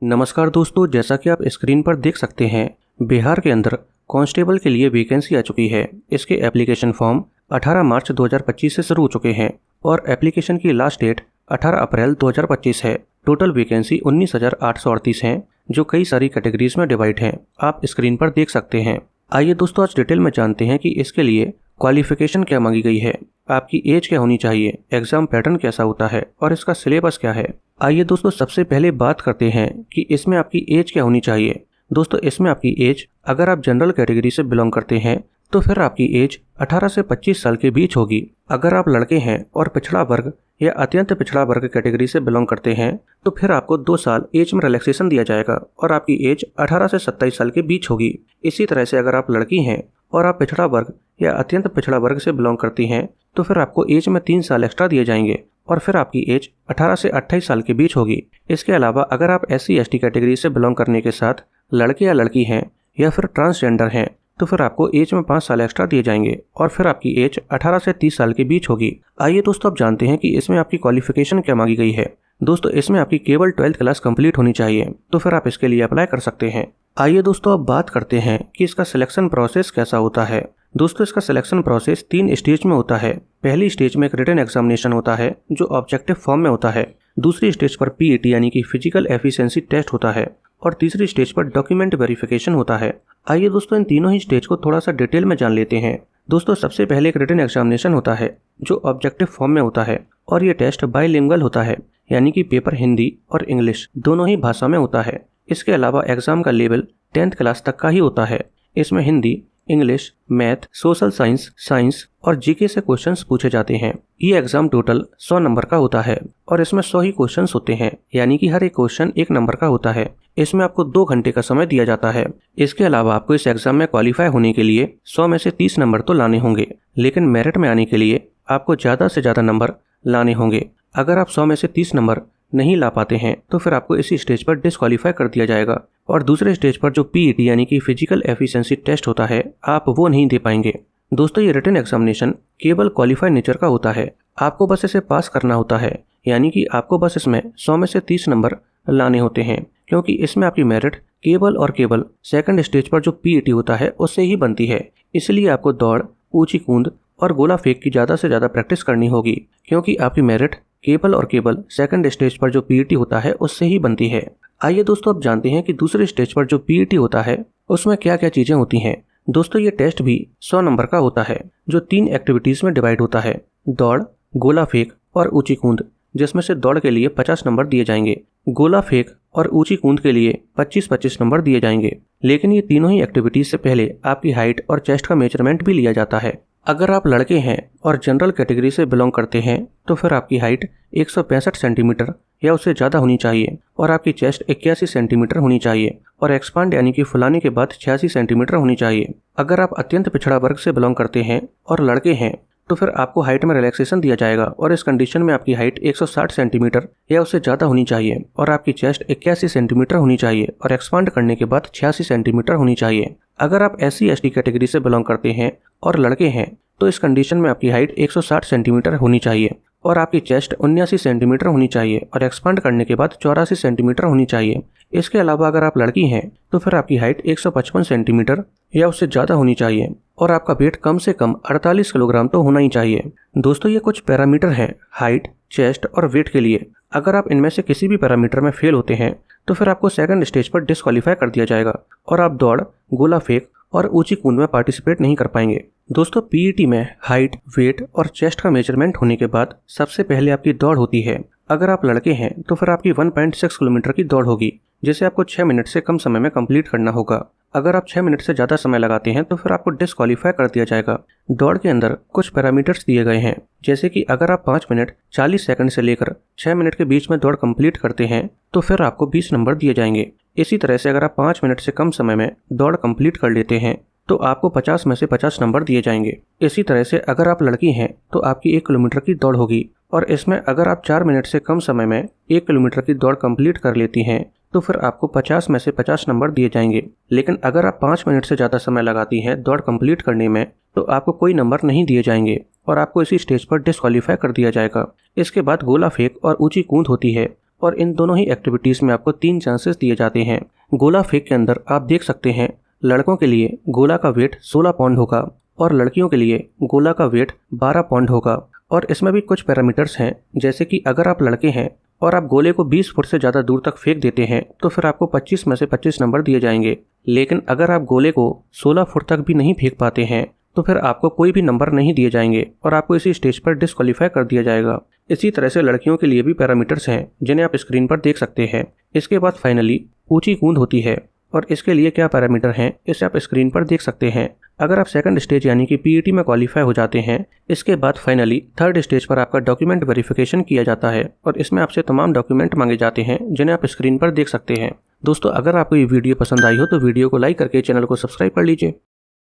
नमस्कार दोस्तों, जैसा कि आप स्क्रीन पर देख सकते हैं, बिहार के अंदर कांस्टेबल के लिए वैकेंसी आ चुकी है। इसके एप्लीकेशन फॉर्म 18 मार्च 2025 से शुरू हो चुके हैं और एप्लीकेशन की लास्ट डेट 18 अप्रैल 2025 है। टोटल वैकेंसी 19,838 हैं, जो कई सारी कैटेगरीज में डिवाइड हैं। आप स्क्रीन पर देख सकते हैं। आइए दोस्तों, आज डिटेल में जानते हैं कि इसके लिए क्वालिफिकेशन क्या मांगी गई है, आपकी एज क्या होनी चाहिए, एग्जाम पैटर्न कैसा होता है और इसका सिलेबस क्या है। आइए दोस्तों, सबसे पहले बात करते हैं कि इसमें आपकी एज क्या होनी चाहिए। दोस्तों, इसमें आपकी एज, अगर आप जनरल कैटेगरी से बिलोंग करते हैं तो फिर आपकी एज 18 से 25 साल के बीच होगी। अगर आप लड़के हैं और पिछड़ा वर्ग या अत्यंत पिछड़ा वर्ग कैटेगरी से बिलोंग करते हैं तो फिर आपको 2 साल एज में रिलैक्सेशन दिया जाएगा और आपकी एज 18 से 27 साल के बीच होगी। इसी तरह से अगर आप लड़की हैं और आप पिछड़ा वर्ग या अत्यंत पिछड़ा वर्ग से बिलोंग करती हैं तो फिर आपको एज में 3 साल एक्स्ट्रा दिए जाएंगे और फिर आपकी एज 18 से 28 साल के बीच होगी। इसके अलावा अगर आप SC/ST कैटेगरी से बिलोंग करने के साथ लड़के या लड़की हैं या फिर ट्रांसजेंडर हैं तो फिर आपको एज में 5 साल एक्स्ट्रा दिए जाएंगे और फिर आपकी एज 18 से 30 साल के बीच होगी। आइए दोस्तों, अब जानते हैं कि इसमें आपकी क्वालिफिकेशन क्या मांगी गई है। दोस्तों, इसमें आपकी केवल 12th क्लास कंप्लीट होनी चाहिए, तो फिर आप इसके लिए अप्लाई कर सकते हैं। आइए दोस्तों, अब बात करते हैं कि इसका सिलेक्शन प्रोसेस कैसा होता है। दोस्तों, इसका सिलेक्शन प्रोसेस 3 स्टेज में होता है। पहली स्टेज में एक रिटन एग्जामिनेशन होता है जो ऑब्जेक्टिव फॉर्म में होता है। दूसरी स्टेज पर PET यानी कि फिजिकल एफिशिएंसी टेस्ट होता है और तीसरी स्टेज पर डॉक्यूमेंट वेरिफिकेशन होता है। आइए दोस्तों, इन तीनों ही स्टेज को थोड़ा सा डिटेल में जान लेते हैं। दोस्तों, सबसे पहले एक रिटन एग्जामिनेशन होता है जो ऑब्जेक्टिव फॉर्म में होता है और ये टेस्ट बाइलिंगुअल होता है, यानी कि पेपर हिंदी और इंग्लिश दोनों ही भाषा में होता है। इसके अलावा एग्जाम का लेवल 10th क्लास तक का ही होता है। इसमें Hindi, English, math, social science, science और GK से क्वेश्चंस पूछे जाते हैं। ये एग्जाम टोटल 100 नंबर का होता है और इसमें 100 ही क्वेश्चंस होते हैं, यानी कि हर एक क्वेश्चन 1 नंबर का होता है। इसमें आपको 2 घंटे का समय दिया जाता है। इसके अलावा आपको इस एग्जाम में क्वालिफाई होने के लिए 100 में से 30 नंबर तो लाने होंगे, लेकिन मेरिट में आने के लिए आपको ज़्यादा से ज़्यादा नंबर लाने होंगे। अगर आप 100 में से 30 नंबर नहीं ला पाते हैं तो फिर आपको इसी स्टेज पर डिस्क्वालीफाई कर दिया जाएगा और दूसरे स्टेज पर जो PET यानी कि फिजिकल एफिशिएंसी टेस्ट होता है, आप वो नहीं दे पाएंगे। दोस्तों, ये रिटन एग्जामिनेशन केवल क्वालिफाई नेचर का होता है। आपको बस इसे पास करना होता है, यानी कि आपको बस इसमें 100 में से 30 नंबर लाने होते हैं, क्योंकि इसमें आपकी मेरिट केवल और केवल सेकंड स्टेज पर जो PET होता है उससे ही बनती है। इसलिए आपको दौड़, ऊंची कूद और गोला फेंक की ज़्यादा से ज़्यादा प्रैक्टिस करनी होगी, क्योंकि आपकी मेरिट केवल और केवल सेकंड स्टेज पर जो PET होता है उससे ही बनती है। आइए दोस्तों, अब जानते हैं कि दूसरे स्टेज पर जो PET होता है उसमें क्या क्या चीज़ें होती हैं। दोस्तों, ये टेस्ट भी 100 नंबर का होता है, जो 3 एक्टिविटीज़ में डिवाइड होता है: दौड़, गोला फेंक और ऊंची कूद, जिसमें से दौड़ के लिए 50 नंबर दिए जाएंगे, गोला फेंक और ऊंची कूद के लिए 25-25 नंबर दिए जाएंगे। लेकिन ये तीनों ही एक्टिविटीज़ से पहले आपकी हाइट और चेस्ट का मेजरमेंट भी लिया जाता है। अगर आप लड़के हैं और जनरल कैटेगरी से बिलोंग करते हैं तो फिर आपकी हाइट 165 सेंटीमीटर या उससे ज़्यादा होनी चाहिए और आपकी चेस्ट 81 सेंटीमीटर होनी चाहिए और एक्सपांड यानी कि फुलाने के बाद 86 सेंटीमीटर होनी चाहिए। अगर आप अत्यंत पिछड़ा वर्ग से बिलोंग करते हैं और लड़के हैं तो फिर आपको हाइट में रिलैक्सेशन दिया जाएगा और इस कंडीशन में आपकी हाइट 160 सेंटीमीटर या उससे ज़्यादा होनी चाहिए और आपकी चेस्ट 81 सेंटीमीटर होनी चाहिए और एक्सपांड करने के बाद 86 सेंटीमीटर होनी चाहिए। अगर आप SC/ST कैटेगरी से बिलोंग करते हैं और लड़के हैं तो इस कंडीशन में आपकी हाइट 160 सेंटीमीटर होनी चाहिए और आपकी चेस्ट 79 सेंटीमीटर होनी चाहिए और एक्सपांड करने के बाद 84 सेंटीमीटर होनी चाहिए। इसके अलावा अगर आप लड़की हैं तो फिर आपकी हाइट 155 सेंटीमीटर या उससे ज़्यादा होनी चाहिए और आपका वेट कम से कम 48 किलोग्राम तो होना ही चाहिए। दोस्तों, ये कुछ पैरामीटर हैं हाइट, चेस्ट और वेट के लिए। अगर आप इनमें से किसी भी पैरामीटर में फेल होते हैं तो फिर आपको सेकंड स्टेज पर डिस्क्वालीफाई कर दिया जाएगा और आप दौड़, गोला फेंक और ऊंची कूद में पार्टिसिपेट नहीं कर पाएंगे। दोस्तों, PET में हाइट, वेट और चेस्ट का मेजरमेंट होने के बाद सबसे पहले आपकी दौड़ होती है। अगर आप लड़के हैं तो फिर आपकी 1.6 किलोमीटर की दौड़ होगी, जिसे आपको 6 मिनट से कम समय में कंप्लीट करना होगा। अगर आप 6 मिनट से ज़्यादा समय लगाते हैं तो फिर आपको डिस्क्वालीफाई कर दिया जाएगा। दौड़ के अंदर कुछ पैरामीटर्स दिए गए हैं, जैसे कि अगर आप 5 मिनट 40 सेकंड से लेकर 6 मिनट के बीच में दौड़ कंप्लीट करते हैं तो फिर आपको 20 नंबर दिए जाएंगे। इसी तरह से अगर आप 5 मिनट से कम समय में दौड़ कंप्लीट कर लेते हैं तो आपको 50 में से 50 नंबर दिए जाएंगे। इसी तरह से अगर आप लड़की हैं तो आपकी 1 किलोमीटर की दौड़ होगी और इसमें अगर आप 4 मिनट से कम समय में 1 किलोमीटर की दौड़ कंप्लीट कर लेती हैं तो फिर आपको 50 में से 50 नंबर दिए जाएंगे। लेकिन अगर आप 5 मिनट से ज़्यादा समय लगाती हैं दौड़ कंप्लीट करने में तो आपको कोई नंबर नहीं दिए जाएंगे और आपको इसी स्टेज पर डिस्क्वालीफाई कर दिया जाएगा। इसके बाद गोला फेंक और ऊंची कूद होती है और इन दोनों ही एक्टिविटीज़ में आपको 3 चांसेस दिए जाते हैं। गोला फेंक के अंदर आप देख सकते हैं लड़कों के लिए गोला का वेट 16 पाउंड होगा और लड़कियों के लिए गोला का वेट 12 पाउंड होगा। और इसमें भी कुछ पैरामीटर्स हैं, जैसे कि अगर आप लड़के हैं और आप गोले को 20 फुट से ज़्यादा दूर तक फेंक देते हैं तो फिर आपको 25 में से 25 नंबर दिए जाएंगे। लेकिन अगर आप गोले को 16 फुट तक भी नहीं फेंक पाते हैं तो फिर आपको कोई भी नंबर नहीं दिए जाएंगे और आपको इसी स्टेज पर डिस्क्वालीफाई कर दिया जाएगा। इसी तरह से लड़कियों के लिए भी पैरामीटर्स हैं जिन्हें आप स्क्रीन पर देख सकते हैं। इसके बाद फाइनली ऊंची कूद होती है और इसके लिए क्या पैरामीटर हैं इसे आप स्क्रीन पर देख सकते हैं। अगर आप सेकंड स्टेज यानी कि पीईटी में क्वालिफाई हो जाते हैं, इसके बाद फाइनली थर्ड स्टेज पर आपका डॉक्यूमेंट वेरिफिकेशन किया जाता है और इसमें आपसे तमाम डॉक्यूमेंट मांगे जाते हैं जिन्हें आप स्क्रीन पर देख सकते हैं। दोस्तों, अगर आपको ये वीडियो पसंद आई हो तो वीडियो को लाइक करके चैनल को सब्सक्राइब कर लीजिए।